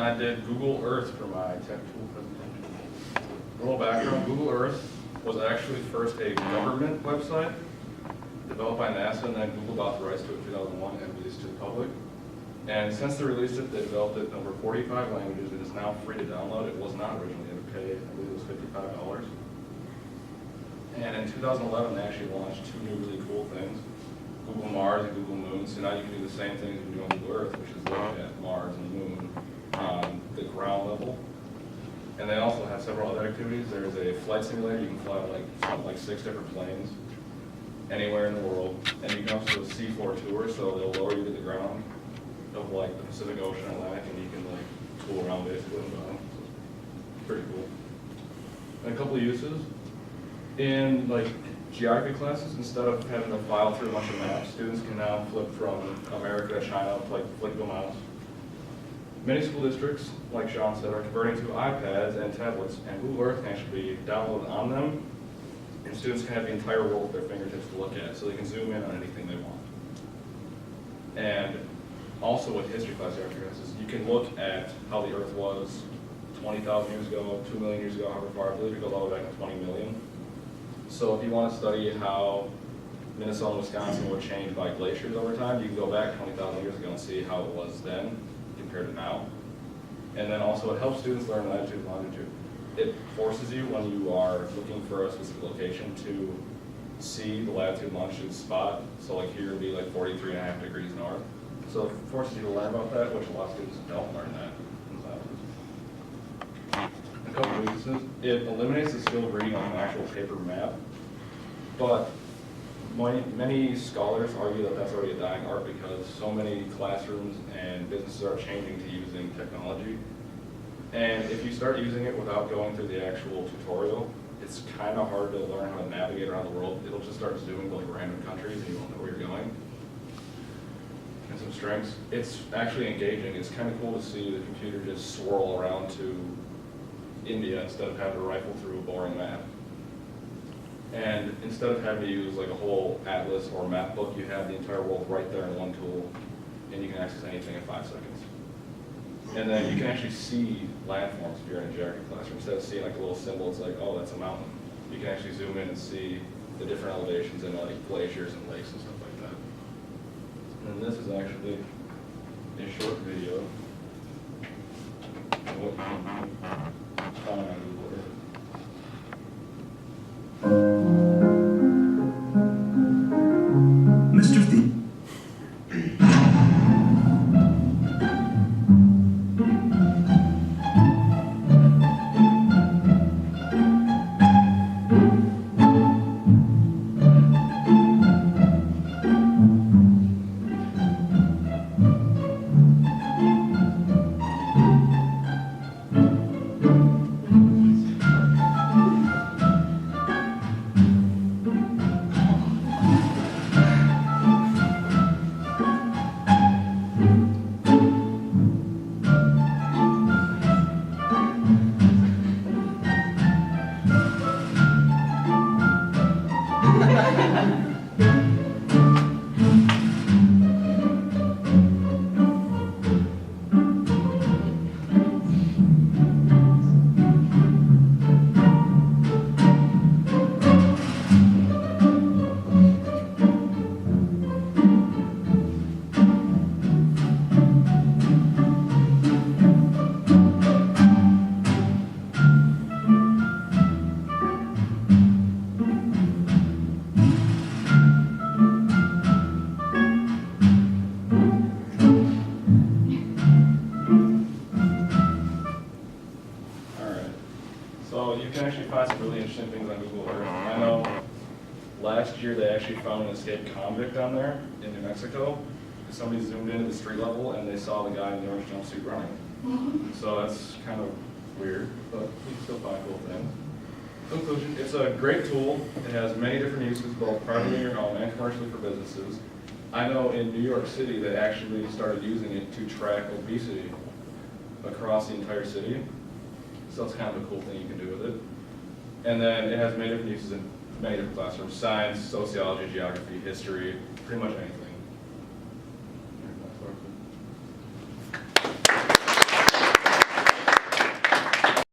I did Google Earth for my tech tool presentation. A little background, Google Earth was actually first a government website developed by NASA, and then Google bought the rights to it in 2001 and released it to the public. And since they released it, they developed it in over 45 languages. It is now free to download. It was not originally. You had to pay, I believe it was $55. And in 2011, they actually launched two new really cool things, Google Mars and Google Moon. So now you can do the same things you can do on Google Earth, which is look at Mars and the Moon on the ground level. And they also have several other activities. There's a flight simulator. You can fly like 6 different planes anywhere in the world. And you can also do a C4 tour, so they'll lower you to the ground of like the Pacific Ocean or Atlantic, and you can like tool around basically and bottom. So it's pretty cool. And a couple of uses. In like geography classes, instead of having to file through a bunch of maps, students can now flip from America to China, like flick the mouse. Many school districts, like Sean said, are converting to iPads and tablets, and Google Earth can actually be downloaded on them, and students can have the entire world at their fingertips to look at, so they can zoom in on anything they want. And also with history class geography classes, you can look at how the Earth was 20,000 years ago, 2 million years ago, however far. I believe it goes all the way back to 20 million. So if you want to study how Minnesota and Wisconsin were changed by glaciers over time, you can go back 20,000 years ago and see how it was then compared to now. And then also it helps students learn latitude and longitude. It forces you, when you are looking for a specific location, to see the latitude and longitude spot. So like here would be like 43.5 degrees north. So it forces you to learn about that, which a lot of students don't learn that in classes. A couple of weaknesses. It eliminates the skill of reading on an actual paper map, but many scholars argue that that's already a dying art because so many classrooms and businesses are changing to using technology. And if you start using it without going through the actual tutorial, it's kind of hard to learn how to navigate around the world. It'll just start zooming to like random countries and you won't know where you're going. And some strengths. It's actually engaging. It's kind of cool to see the computer just swirl around to India instead of having to rifle through a boring map. And instead of having to use like a whole atlas or map book, you have the entire world right there in one tool, and you can access anything in 5 seconds. And then you can actually see landforms if you're in a geography classroom. Instead of seeing like a little symbol, it's like, oh, that's a mountain. You can actually zoom in and see the different elevations in like glaciers and lakes and stuff like that. And this is actually a short video of what you can find on Google Earth. Mr. Thief. Last year, they actually found an escaped convict on there in New Mexico. Somebody zoomed into the street level and they saw the guy in the orange jumpsuit running. So that's kind of weird, but you can still find cool things. Conclusion, it's a great tool. It has many different uses, both privately in your home and commercially for businesses. I know in New York City, they actually started using it to track obesity across the entire city. So it's kind of a cool thing you can do with it. And then it has many different uses in many different classrooms: science, sociology, geography, history, pretty much anything.